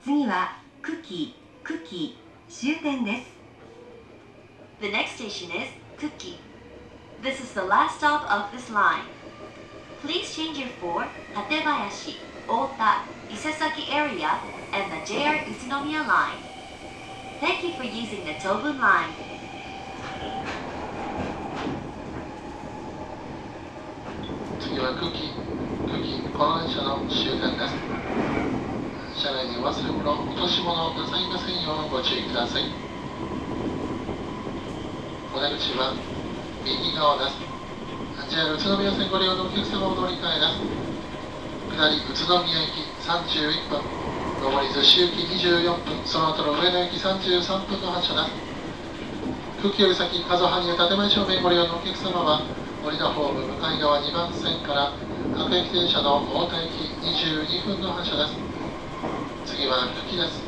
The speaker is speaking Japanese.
次は久喜終点です。 The next station is Kuki. This is the last stop of this line. Please change it for Hatebayashi, Ota, Isesaki area and the JR Utsunomiya line. Thank you for using the Tobun line. 次は久喜この電車の終点です。車内にお忘れ物、落とし物なさいませんようご注意ください。お出口は右側です。JR 宇都宮線ご利用のお客様を乗り換えです。下り宇都宮行き31分、上り逗子行き24分、その後の上野行き33分の発車です。久喜より先、加須羽生建前正面ご利用のお客様は、降りたホーム向かい側2番線から各駅停車の太田駅22分の発車です。次は久喜です。